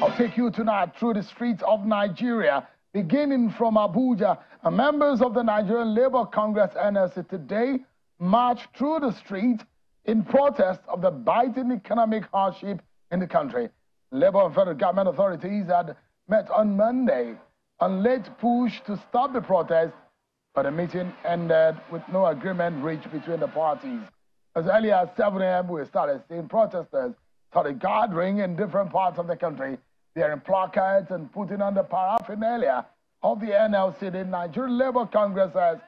I'll take you tonight through the streets of Nigeria, beginning from Abuja. Members of the Nigerian Labour Congress NLC today marched through the street in protest of the biting economic hardship in the country. Labour and federal government authorities had met on Monday on late push to stop the protest, but the meeting ended with no agreement reached between the parties. As early as 7 a.m., we started seeing protesters started gathering in different parts of the country, bearing placards and putting on the paraphernalia of the NLC. The Nigerian Labour Congress says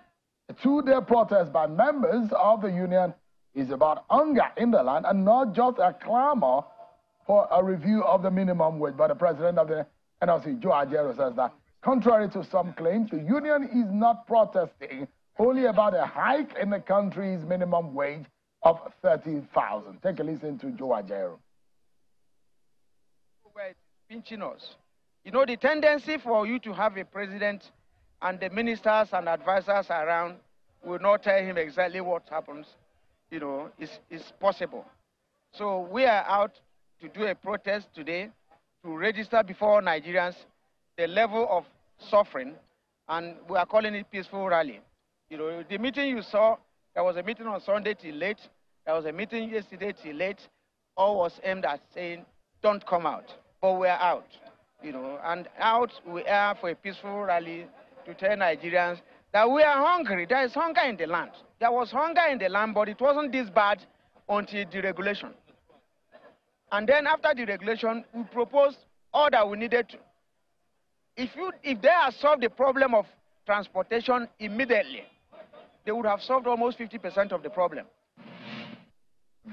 a two-day protest by members of the union is about hunger in the land and not just a clamor for a review of the minimum wage. But the president of the NLC, Joe Ajero, says that contrary to some claims, the union is not protesting only about a hike in the country's minimum wage of 30,000. Take a listen to Joe Ajero. Where it's pinching us. You know, the tendency for you to have a president and the ministers and advisors around will not tell him exactly what happens, you know, is possible. So we are out to do a protest today to register before Nigerians the level of suffering, and we are calling it peaceful rally. You know, the meeting you saw, there was a meeting on Sunday till late, there was a meeting yesterday till late, all was aimed at saying, don't come out. But we are out, you know, and out we are for a peaceful rally to tell Nigerians that we are hungry. There is hunger in the land. There was hunger in the land, but it wasn't this bad until deregulation. And then after deregulation, we proposed all that we needed to. If they had solved the problem of transportation immediately, they would have solved almost 50% of the problem.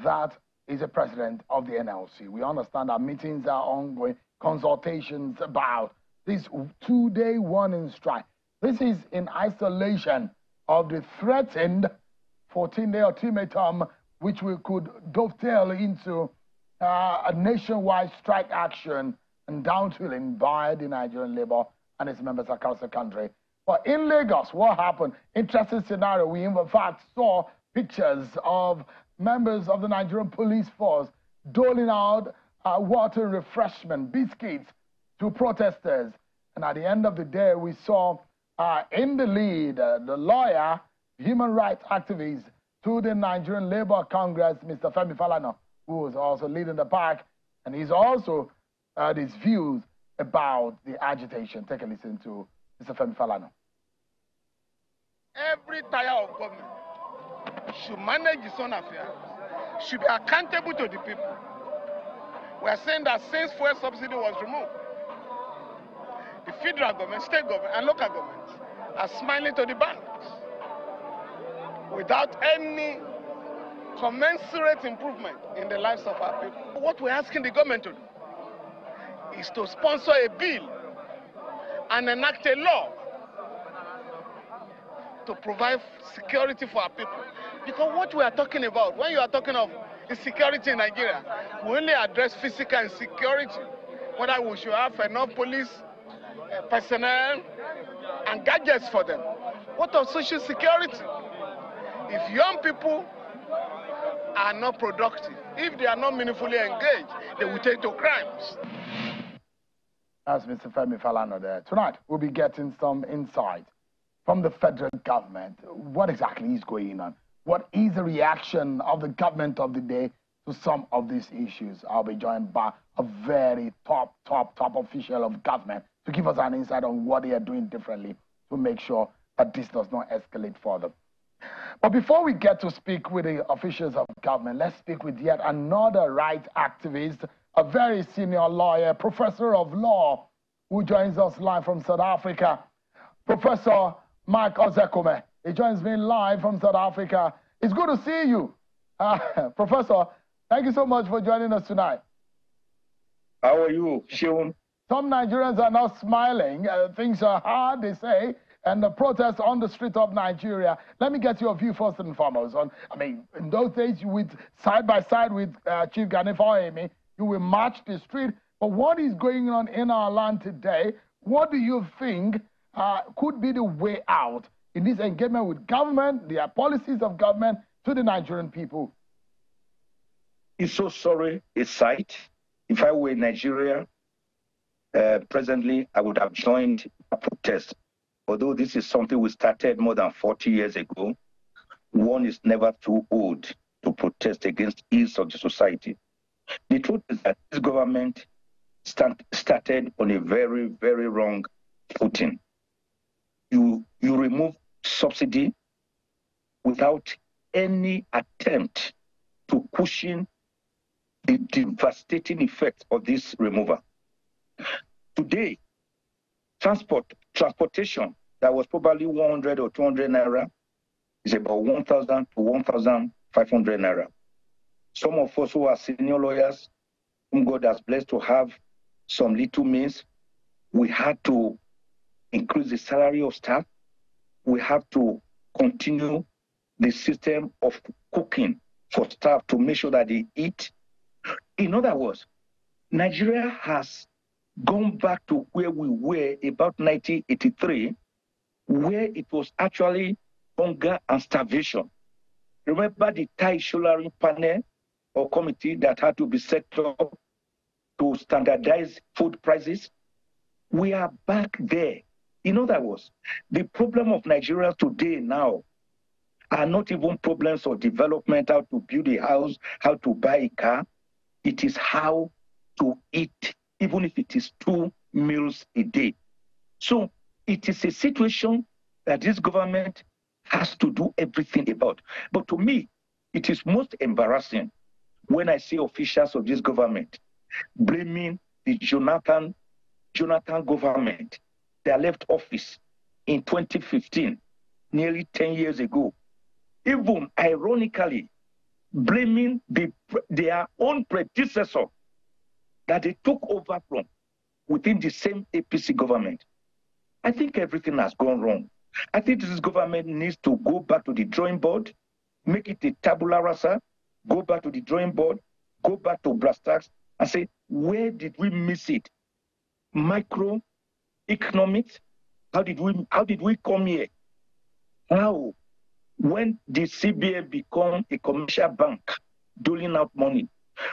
That is the president of the NLC. We understand that meetings are ongoing, consultations about this two-day warning strike. This is in isolation of the threatened 14-day ultimatum, which we could dovetail into a nationwide strike action and down-tooling by the Nigerian Labour and its members across the country. But in Lagos, what happened? Interesting scenario. We in fact saw pictures of members of the Nigerian police force doling out water, refreshment, biscuits to protesters. And at the end of the day, we saw in the lead the lawyer, human rights activist to the Nigerian Labour Congress, Mr. Femi Falana, who was also leading the pack. And he's also his views about the agitation. Take a listen to Mr. Femi Falana. Every tier of government should manage its own affairs, should be accountable to the people. We are saying that since fuel subsidy was removed, the federal government, state government, and local governments are smiling to the banks without any commensurate improvement in the lives of our people. What we're asking the government to do is to sponsor a bill and enact a law to provide security for our people. Because what we are talking about, when you are talking of insecurity in Nigeria, we only address physical insecurity, whether we should have enough police personnel and gadgets for them. What of social security? If young people are not productive, if they are not meaningfully engaged, they will take to crimes. That's Mr. Femi Falana there. Tonight, we'll be getting some insight from the federal government. What exactly is going on? What is the reaction of the government of the day to some of these issues? I'll be joined by a very top official of government to give us an insight on what they are doing differently to make sure that this does not escalate further. But before we get to speak with the officials of government, let's speak with yet another rights activist, a very senior lawyer, professor of law, who joins us live from South Africa, Professor Mark Ozekhome. He joins me live from South Africa. It's good to see you. Professor, thank you so much for joining us tonight. How are you, Sean? Some Nigerians are now smiling. Things are hard, they say, and the protests on the street of Nigeria. Let me get your view first and foremost. In those days, you would side by side with Chief Gani Fawemi, you will march the street. But what is going on in our land today? What do you think could be the way out in this engagement with government, the policies of government to the Nigerian people? It's so sorry, a sight. If I were in Nigeria, presently I would have joined a protest. Although this is something we started more than 40 years ago, one is never too old to protest against ills of the society. The truth is that this government started on a very, very wrong footing. You remove subsidy without any attempt to cushion the devastating effect of this removal. Today, transportation that was probably 100 or 200 naira is about 1,000 to 1,500 naira. Some of us who are senior lawyers, whom God has blessed to have some little means, we had to increase the salary of staff. We have to continue the system of cooking for staff to make sure that they eat. In other words, Nigeria has gone back to where we were about 1983, where it was actually hunger and starvation. Remember the Thai Sholaring panel or committee that had to be set up to standardize food prices? We are back there. In other words, the problem of Nigeria today now are not even problems of development, how to build a house, how to buy a car. It is how to eat, even if it is 2 meals a day. So it is a situation that this government has to do everything about. But to me, it is most embarrassing when I see officials of this government blaming the Jonathan government that left office in 2015, nearly 10 years ago. Even ironically, blaming their own predecessor that they took over from within the same APC government. I think everything has gone wrong. I think this government needs to go back to the drawing board, make it a tabula rasa, go back to the drawing board, go back to brass tacks and say, where did we miss it? Microeconomics, how did we come here? How? When did CBN become a commercial bank doling out money?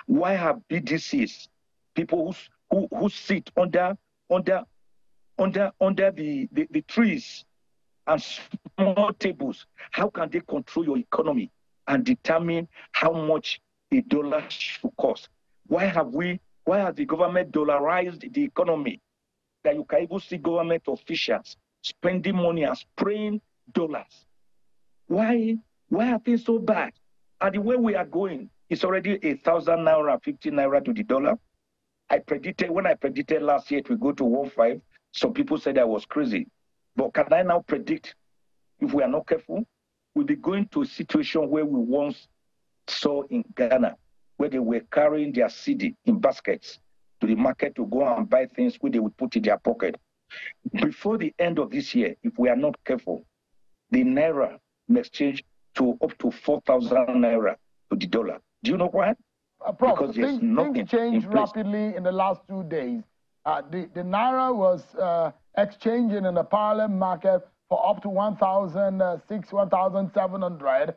Why have BDCs, people who sit under the trees and small tables, how can they control your economy and determine how much a dollar should cost? Why has the government dollarized the economy that you can even see government officials spending money and spraying dollars? Why are things so bad? And the way we are going, it's already 1,000 naira, 50 naira to the dollar. When I predicted last year it will go to 1.5, some people said I was crazy. But can I now predict, if we are not careful, we'll be going to a situation where we once saw in Ghana, where they were carrying their cedi in baskets to the market to go and buy things which they would put in their pocket. Before the end of this year, if we are not careful, the naira may exchange to up to 4,000 naira to the dollar. Do you know why? Prof, Because there's nothing things changed rapidly in the last 2 days. The naira was exchanging in the parallel market for up to 1,600, 1,700.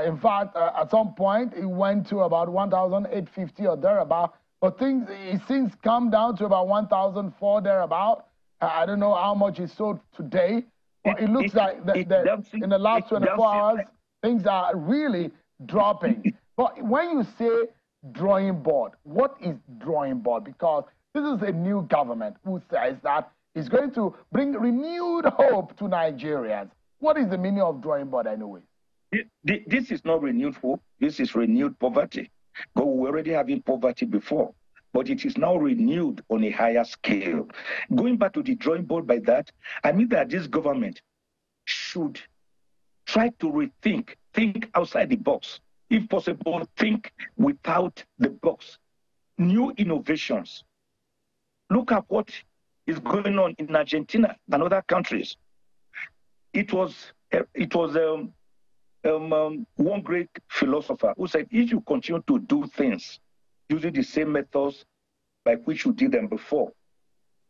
In fact, at some point, it went to about 1,850 or thereabout. But it since come down to about 1,004 thereabout. I don't know how much it sold today. But it looks like in the last 24 hours, things are really dropping. But when you say drawing board, what is drawing board? Because this is a new government who says that it's going to bring renewed hope to Nigerians. What is the meaning of drawing board anyway? This is not renewed hope. This is renewed poverty. But we were already having poverty before. But it is now renewed on a higher scale. Going back to the drawing board by that, I mean that this government should try to rethink, think outside the box. If possible, think without the box. New innovations. Look at what is going on in Argentina and other countries. It was one great philosopher who said, if you continue to do things using the same methods by which you did them before,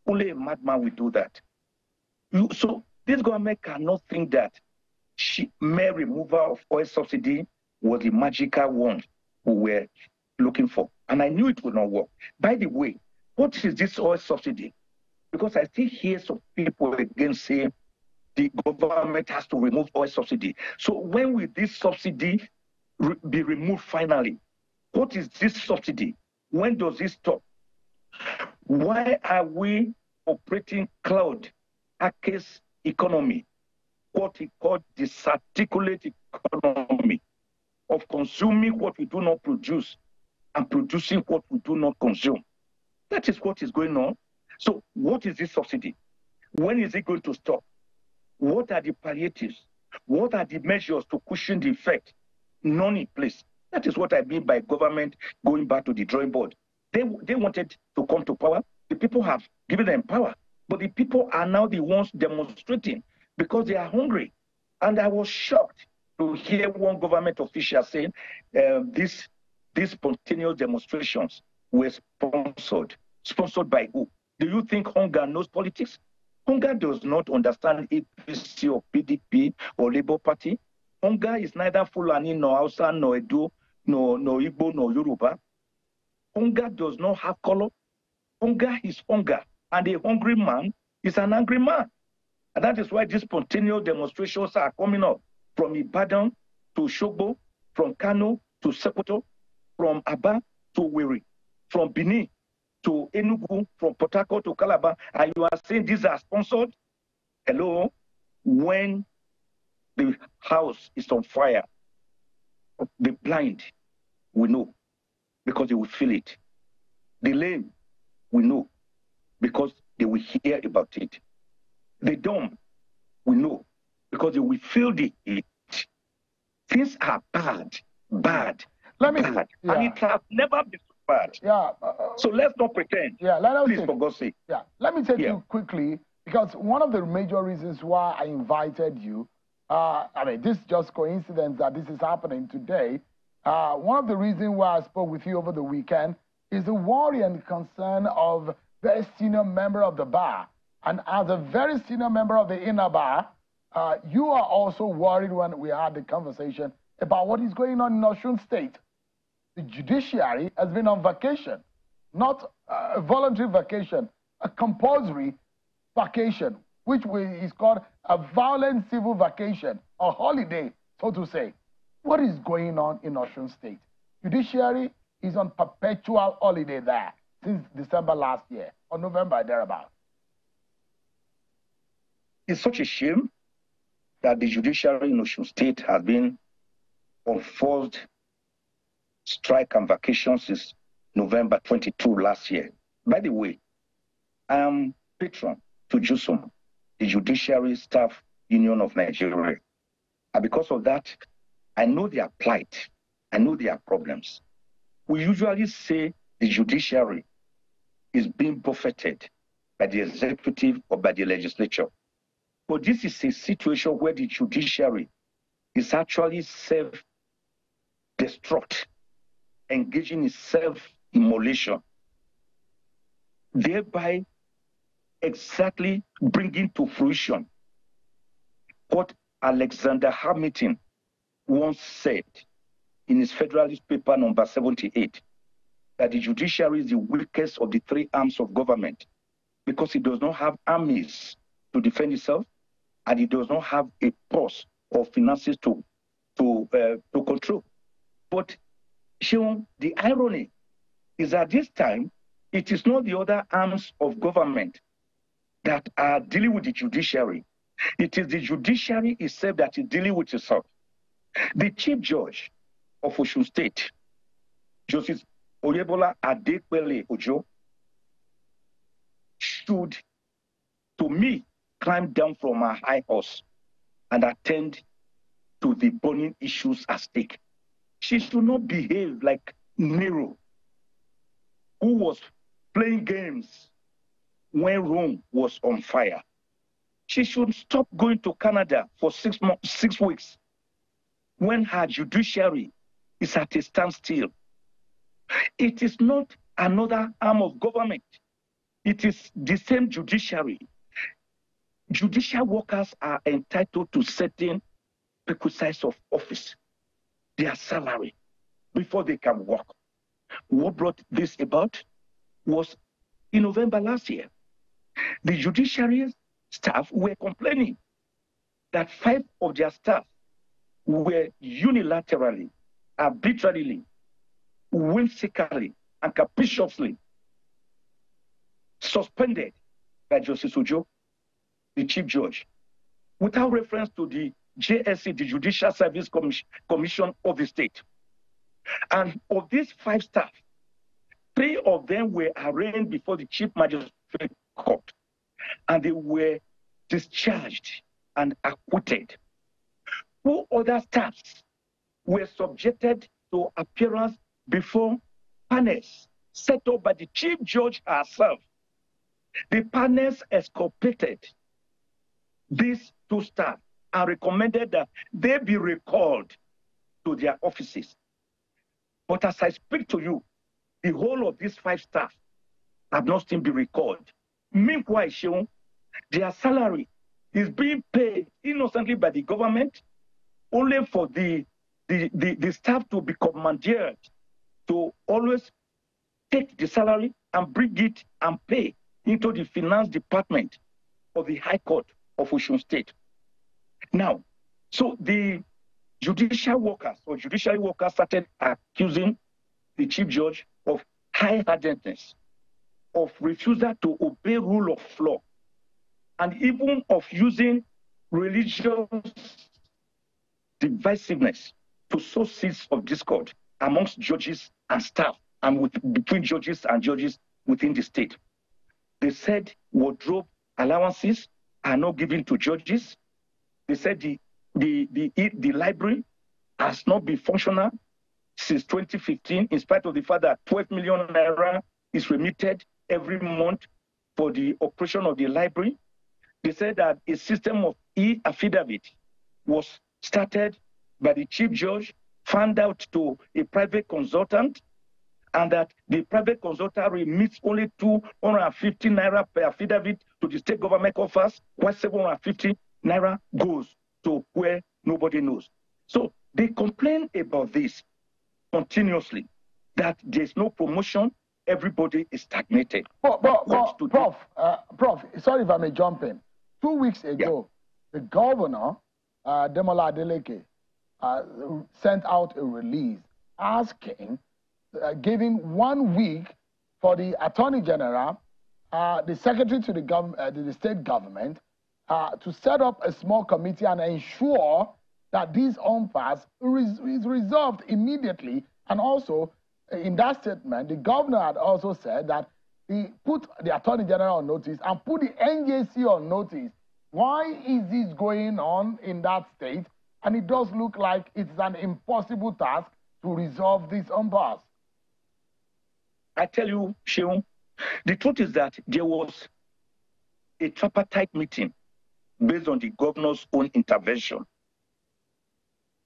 only a madman will do that. So this government cannot think that mere removal of oil subsidy was the magical wand we were looking for. And I knew it would not work. By the way, What is this oil subsidy? Because I still hear some people again saying the government has to remove oil subsidy. So when will this subsidy be removed finally? What is this subsidy? When does it stop? Why are we operating cloud case economy, what we call disarticulate economy of consuming what we do not produce and producing what we do not consume? That is what is going on. So what is this subsidy? When is it going to stop? What are the palliatives? What are the measures to cushion the effect? None in place. That is what I mean by government going back to the drawing board. They wanted to come to power. The people have given them power. But the people are now the ones demonstrating because they are hungry. And I was shocked to hear one government official saying these spontaneous demonstrations were sponsored. Sponsored by who? Do you think hunger knows politics? Hunger does not understand APC or PDP or Labour Party. Hunger is neither Fulani, nor Hausa, nor Edo, nor Igbo, nor Yoruba. Hunger does not have color. Hunger is hunger. And a hungry man is an angry man. And that is why these spontaneous demonstrations are coming up from Ibadan to Shogbo, from Kano to Sokoto, from Aba to Wiri, from Benin to Enugu, from Port Harcourt to Calabar. And you are saying these are sponsored? Hello? When the house is on fire, the blind will know because they will feel it. The lame will know because they will hear about it. The dumb will know because they will feel the heat. Things are bad. Bad. And it has never been so bad. Yeah. So let's not pretend. Yeah, please, for God's sake. Yeah. Let me take you quickly, because one of the major reasons why I invited you, this is just coincidence that this is happening today. One of the reasons why I spoke with you over the weekend is the worry and concern of very senior member of the bar. And as a very senior member of the inner bar, you are also worried when we had the conversation about what is going on in Osun State. The judiciary has been on vacation, not a voluntary vacation, a compulsory vacation, which is called a violent civil vacation, a holiday, so to say. What is going on in Osun State? Judiciary is on perpetual holiday there since December last year, or November, thereabout. It's such a shame that the judiciary in Osun State has been on forced strike and vacation since November 22 last year. By the way, I am patron to JUSUM, the Judiciary Staff Union of Nigeria. And because of that, I know their plight. I know their problems. We usually say the judiciary is being buffeted by the executive or by the legislature. But this is a situation where the judiciary is actually self-destruct, engaging in self-immolation, thereby exactly bringing to fruition what Alexander Hamilton once said in his Federalist Paper number 78, that the judiciary is the weakest of the three arms of government because it does not have armies to defend itself, and it does not have a purse or finances to control. But Sean, the irony is that this time, it is not the other arms of government that are dealing with the judiciary. It is the judiciary itself that is dealing with itself. The Chief Judge of Osun State, Justice Oyebola Adekwele Ojo, should, to me, climb down from her high horse and attend to the burning issues at stake. She should not behave like Nero, who was playing games when Rome was on fire. She should stop going to Canada for 6 weeks when her judiciary is at a standstill. It is not another arm of government. It is the same judiciary. Judicial workers are entitled to certain perquisites of office, their salary, before they can work. What brought this about was in November last year. The judiciary staff were complaining that 5 of their staff were unilaterally, arbitrarily, whimsically, and capriciously suspended by Justice Ojo, the Chief Judge, without reference to the JSC, the Judicial Service Commission of the state. And of these 5 staff, 3 of them were arraigned before the Chief Magistrate Court, and they were discharged and acquitted. 2 other staffs were subjected to appearance before panels set up by the Chief Judge herself. The panels exculpated these 2 staff and recommended that they be recalled to their offices. But as I speak to you, the whole of these 5 staff have not still been recalled. Meanwhile, their salary is being paid innocently by the government, only for the staff to be commandeered to always take the salary and bring it and pay into the finance department of the High Court of Osun State. Now, so the judiciary workers started accusing the Chief Judge of high-handedness, of refusal to obey rule of law, and even of using religious divisiveness to sow seeds of discord amongst judges and staff, and between judges and judges within the state. They said wardrobe allowances are not given to judges. They said the library has not been functional since 2015, in spite of the fact that 12 million naira is remitted every month for the operation of the library. They said that a system of e-affidavit was started by the Chief Judge, found out to a private consultant, and that the private consultant remits only 250 naira per affidavit to the state government coffers, while 750 naira goes to where nobody knows. So they complain about this continuously, that there's no promotion, everybody is stagnated. Prof, sorry if I may jump in. 2 weeks ago, the governor, Demola Adeleke, sent out a release asking, giving 1 week for the Attorney General, the Secretary to the state government, to set up a small committee and ensure that these impasse is resolved immediately. And also, in that statement, the governor had also said that he put the Attorney General on notice and put the NJC on notice. Why is this going on in that state? And it does look like it's an impossible task to resolve this impasse. I tell you, Sheung, the truth is that there was a tripartite meeting based on the governor's own intervention.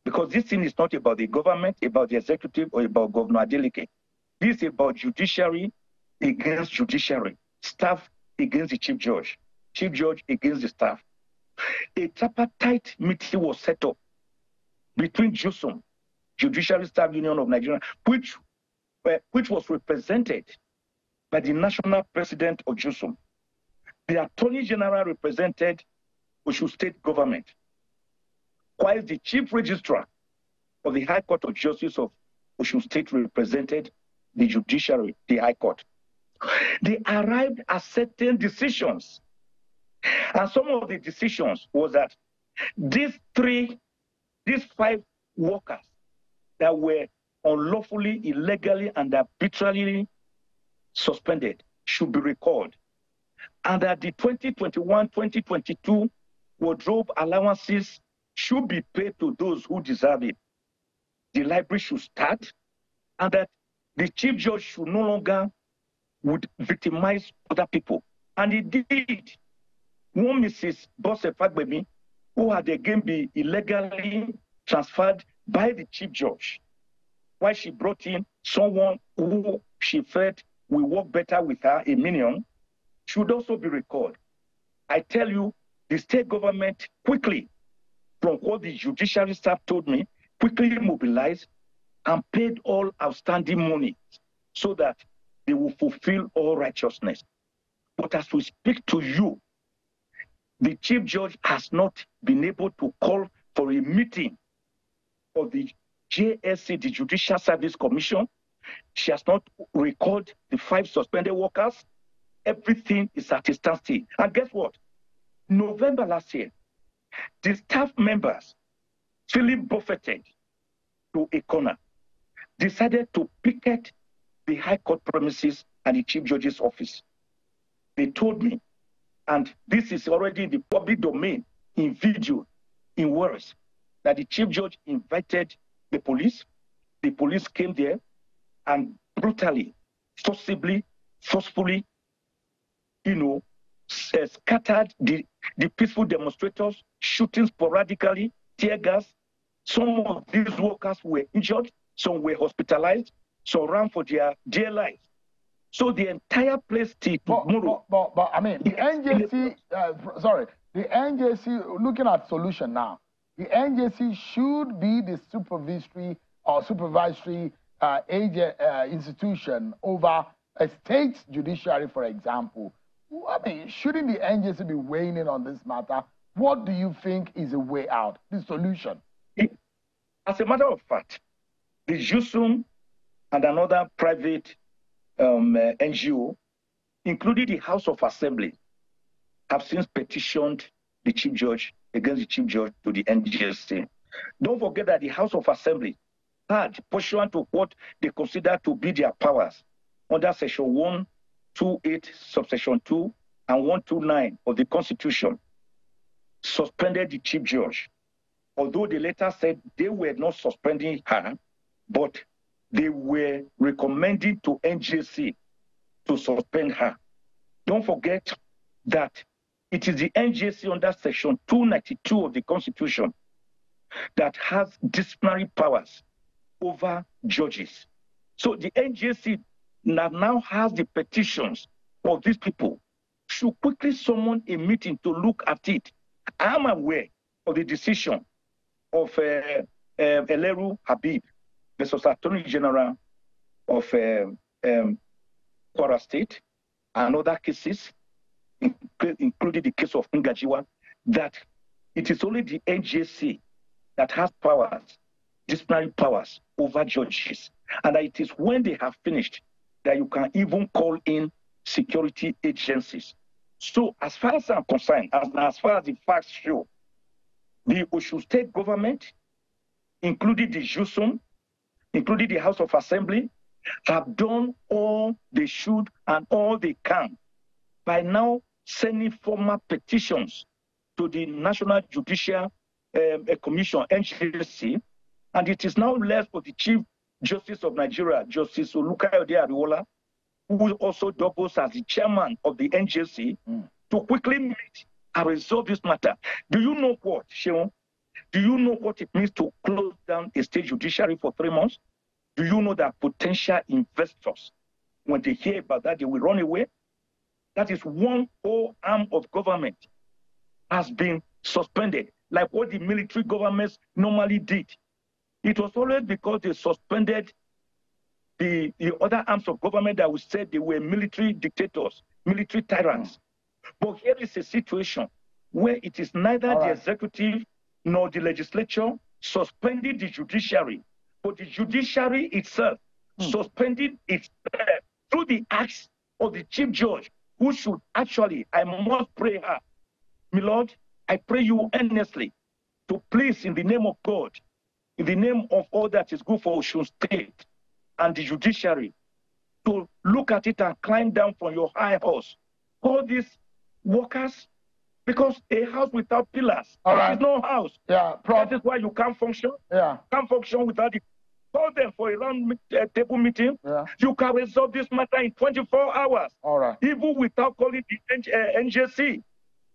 Because this thing is not about the government, about the executive, or about Governor Adeleke. This is about judiciary against judiciary, staff against the Chief Judge against the staff. A tripartite meeting was set up between JUSUM, Judiciary Staff Union of Nigeria, which was represented by the national president of JUSUM. The Attorney General represented Osun State government, while the Chief Registrar of the High Court of Justice of Osun State represented the judiciary, the High Court. They arrived at certain decisions. And some of the decisions was that these 5 workers that were unlawfully, illegally, and arbitrarily suspended should be recalled. And that the 2021-2022 wardrobe allowances should be paid to those who deserve it. The library should start, and that the Chief Judge should no longer would victimize other people. And he did. One Mrs. Bose Fagbemi, who had again been illegally transferred by the Chief Judge, while she brought in someone who she felt will work better with her, a minion, should also be recalled. I tell you, the state government quickly, from what the judiciary staff told me, quickly mobilized and paid all outstanding money so that they will fulfill all righteousness. But as we speak to you, the Chief Judge has not been able to call for a meeting of the JSC, the Judicial Service Commission. She has not recalled the 5 suspended workers. Everything is at a standstill. And guess what? November last year, the staff members, feeling buffeted to a corner, decided to picket the High Court premises and the Chief Judge's office. They told me, and this is already in the public domain, in video, in words, that the Chief Judge invited the police. The police came there and brutally, forcibly, forcefully, scattered the peaceful demonstrators, shooting sporadically, tear gas. Some of these workers were injured, some were hospitalized, some ran for their dear lives. So the entire place till tomorrow. But I mean, the NJC, the NJC, looking at solution now, the NJC should be the supervisory institution over a state judiciary, for example. I mean, shouldn't the NJC be weighing in on this matter? What do you think is a way out, the solution? As a matter of fact, the Osun and another private NGO, including the House of Assembly, have since petitioned the Chief Judge against the Chief Judge to the NJC. Don't forget that the House of Assembly had, pursuant to what they consider to be their powers, under Section 128, Subsection 2, and 129 of the Constitution, suspended the Chief Judge. Although they later said they were not suspending her, but they were recommending to NJC to suspend her. Don't forget that it is the NJC under Section 292 of the Constitution that has disciplinary powers over judges. So the NJC now has the petitions of these people, should quickly summon a meeting to look at it. I'm aware of the decision of Eleru Habib, the Attorney General of Kwara State, and other cases, including the case of Ngajiwa, that it is only the NJC that has powers, disciplinary powers over judges. And that it is when they have finished that you can even call in security agencies. So as far as I'm concerned, as far as the facts show, the Osun State government, including the Osun, including the House of Assembly, have done all they should and all they can by now sending formal petitions to the National Judicial Commission, NJC, and it is now left for the Chief Justice of Nigeria, Justice Olukayode Ariwola, who also doubles as the chairman of the NJC, to quickly meet and resolve this matter. Do you know what, Sheon? Do you know what it means to close down a state judiciary for 3 months? Do you know that potential investors, when they hear about that, they will run away? That is one whole arm of government has been suspended, like what the military governments normally did. It was always because they suspended the other arms of government that we said they were military dictators, military tyrants. But here is a situation where it is neither the executive nor the legislature suspending the judiciary, but the judiciary itself suspending it through the acts of the Chief Judge, who should actually, I must pray her, my Lord, I pray you earnestly to please, in the name of God, in the name of all that is good for Osun State and the judiciary, to look at it and climb down from your high horse. All these workers, because a house without pillars is no house. Yeah, that is why you can't function. Yeah, can't function without it. Call them for a round table meeting. Yeah. You can resolve this matter in 24 hours. All right. Even without calling the NJC.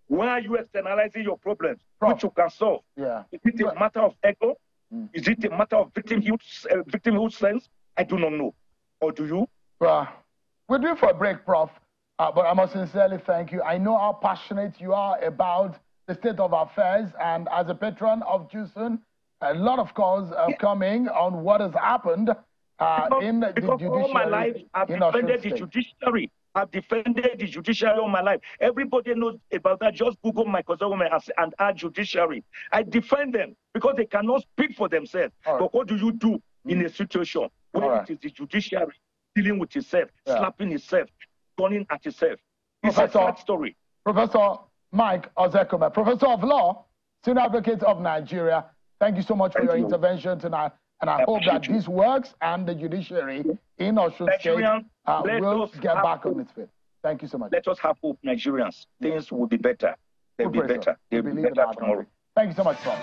Why are you externalizing your problems, which you can solve? Yeah. Is it a matter of ego? Is it a matter of victimhood sense? I do not know. Or do you? Well, we're due for a break, Prof. But I must sincerely thank you. I know how passionate you are about the state of affairs, and as a patron of Osun, a lot of calls are coming on what has happened in the judiciary. All my life, I've defended the judiciary. I've defended the judiciary all my life. Everybody knows about that. Just Google Michael Ozekhome and add judiciary. I defend them because they cannot speak for themselves. Right. But what do you do in a situation where it is the judiciary dealing with itself, slapping itself, gunning at itself? It's a sad story. Professor Mike Ozekhome, Professor of Law, Senior Advocate of Nigeria, thank you so much for your intervention tonight. And I hope that this works and the judiciary in Osun State will get back on its feet. Thank you so much. Let us have hope, Nigerians. Things will be better. They'll be better. They'll be better tomorrow. Thank you so much, Prof.